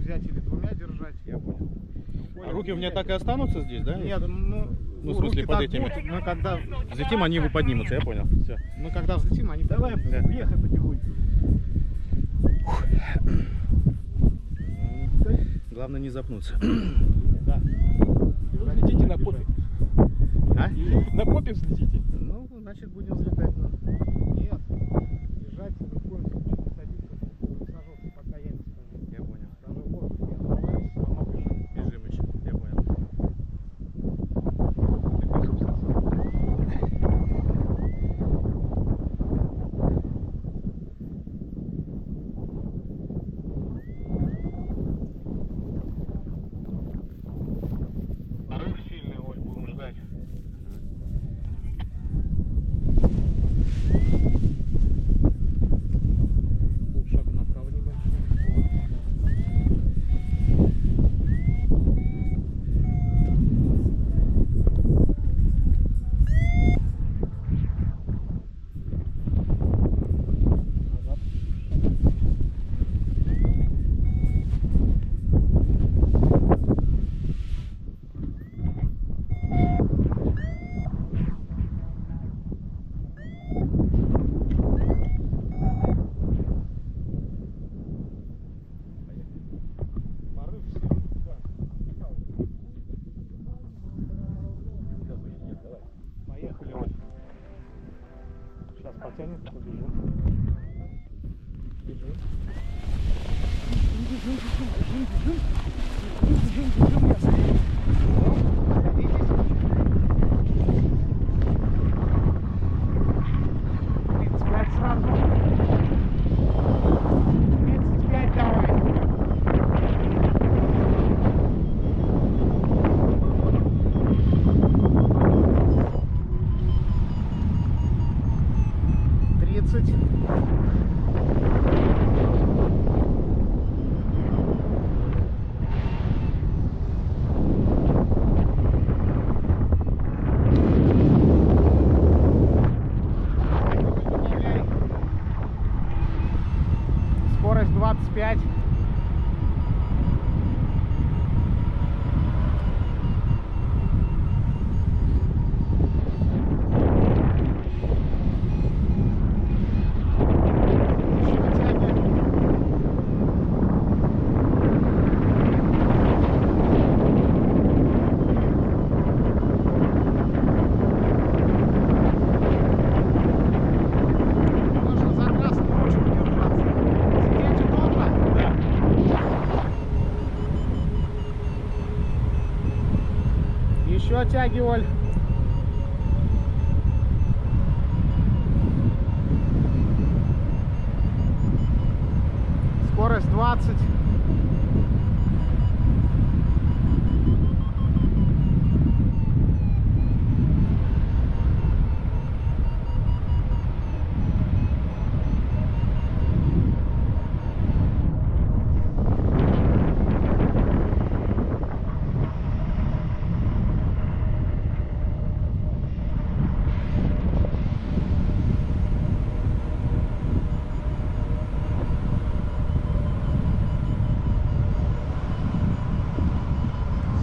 взять или двумя держать. Я понял. А руки у меня так и останутся здесь, да? Нет, ну в смысле под этими. Будут, мы когда Взлетим, они поднимутся, я понял. Все. Мы когда взлетим, они Давай, Да. въехай потихоньку. Главное не запнуться. Да. Взлетите на попе. А? На попе взлетите. Ну, значит, будем взлетать. Ну. нет, лежать ни в коем случае не садиться, высаживаться, пока я не скажу. Я понял. Даже в воздух не оставляйся, все равно бежим. Бежим еще. Я понял. Нарыв сильный, Оль, будем ждать. Полшага направо небольшой. Назад. Порыв сильный, да. Поехали, Оль. Сейчас потянет, побежим. Бежим. Бежим, ясно. Садитесь. 35 сразу. 35 давай. Тридцать. Скорость 25. Нужно за красную ручку держаться. Сидеть удобно? Да. Еще оттяги, Оль. Скорость 20.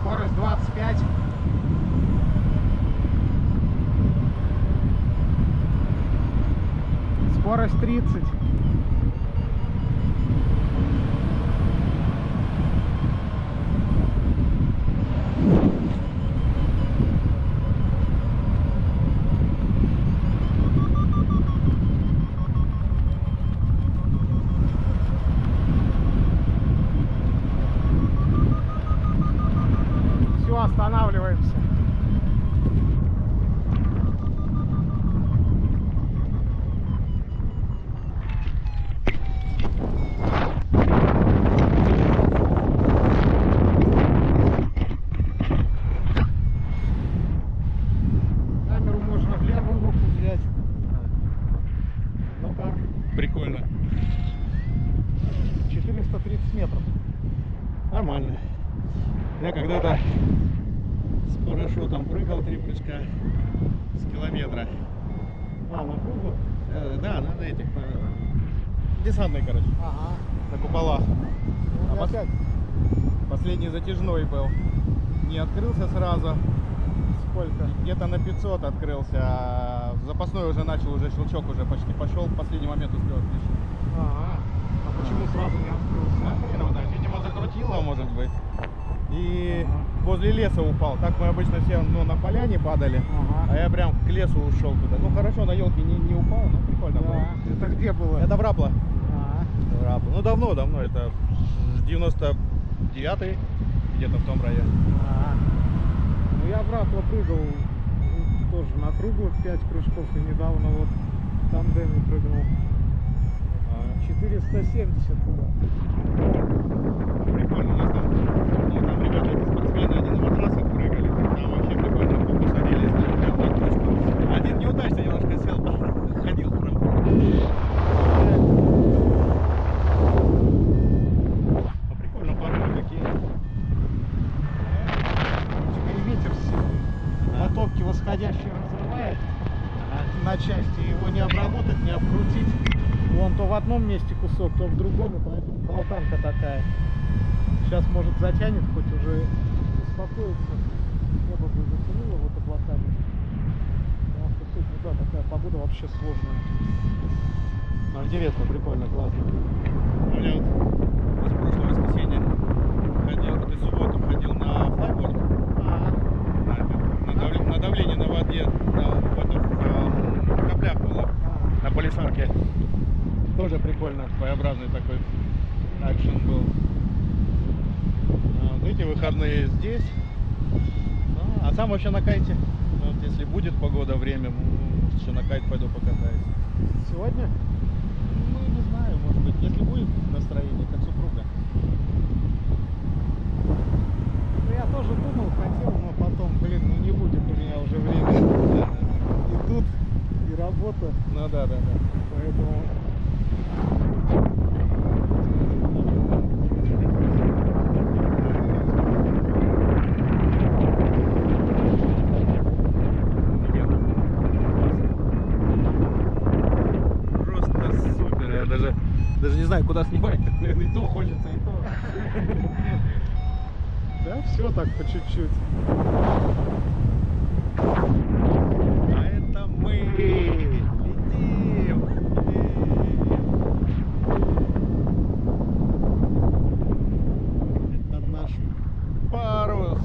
Скорость 25. Скорость 30. Все, останавливаемся. Камеру можно в левую руку взять. Ну как? Прикольно. 430 метров. Нормально. Я когда-то с парашютом прыгал 3 прыжка с километра. А, на кругу? Да, на этих. Десантный, короче. Ага. На куполах. Ну, А опять Последний затяжной был. Не открылся сразу. Сколько? Где-то на 500 открылся, а запасной уже начал, уже щелчок уже почти пошел. В последний момент успел отключить. Ага. А почему сразу не открылся? Видимо, закрутило, может быть. И Ага. возле леса упал. Так мы обычно все на поляне падали. Ага. А я прям к лесу ушел туда. Ну хорошо, на елке не упал, но прикольно было. Да. Это где было? Это в Рапло. А, В Рапло. Ну давно, это 99-й, где-то в том районе. а. Ну я в Рапло прыгал тоже на круглых 5 прыжков и недавно вот в тандеме прыгнул. 470 было. Прикольно, у нас там, ну, там ребята, эти спортсмены, они на матрасах прыгали, там вообще прикольно, посадились на точку. Один неудачно немножко сел, ходил прям. Ну, прикольно, парни какие. И ветер сильный. Мотовки восходящие разрывает на части, его не обработать, не обкрутить. Вон то в одном месте кусок, то в другом, и поэтому болтанка такая. Сейчас может затянет, хоть уже успокоится. Небо бы затянуло вот облаками. Потому что сегодня, да, такая погода вообще сложная. Интересно, прикольно, классно. У меня вот с прошлого воскресенья ходил, вот и субботу ходил на флайборд. На давление на воде, на каплях было, на полисарке. Тоже прикольно, своеобразный такой акшен был. Вот эти выходные здесь. Ну, а сам вообще на кайте. Вот, если будет погода, время, еще на кайт пойду покатаюсь. Сегодня? Ну, не знаю, может быть, если будет настроение, как супруга. Ну, я тоже думал, хотел, но потом, блин, ну не будет у меня уже время. И тут, и работа, Ну да. поэтому... Просто супер. Я даже не знаю, куда снимать. И то хочется, и то. Да, все так по чуть-чуть. А это мы летим. Это наш парус.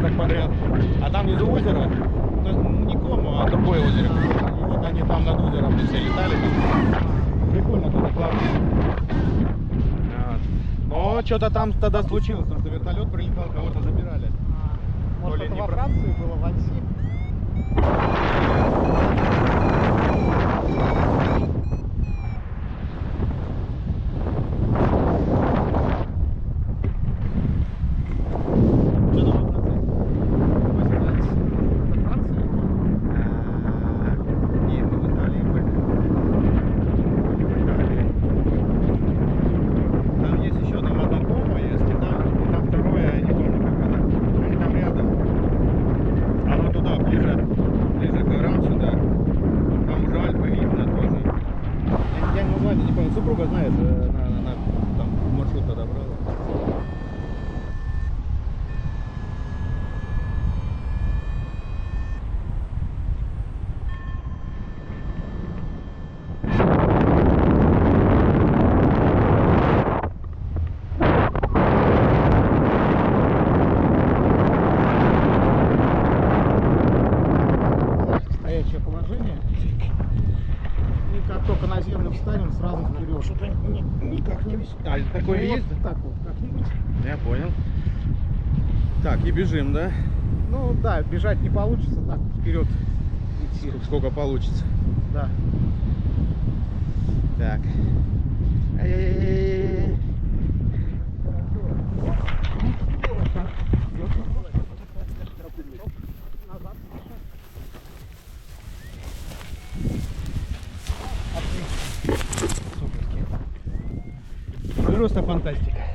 так подряд. А там внизу озеро, ну, не Комо, а другое озеро. И вот они там над озером все летали. Там. Прикольно туда классно. Вот. Но что-то там тогда случилось, потому что вертолет прилетал, кого-то забирали. Может, То ли это не во про- Франции было, в Анси? Что там во Франции? Это Франция? Не, мы в Италии были. В Италии. Там есть еще, там одно Комо есть, и там второе, я не помню как это. Они там рядом. Оно туда, ближе к горам сюда. Там уже Альпы видно тоже. Я не знаю, не помню, супруга знает, она там маршрут тогда брала. Стоячее положение. И как только на землю встанем, сразу вперед. Что-то никак не висит. А, такое Ну, есть? вот так вот, как-нибудь. Я понял. Так, и бежим, да? Ну да, бежать не получится, так вперед идти. Сколько получится. Да. Так. Ай-яй-яй-яй-яй. Просто фантастика.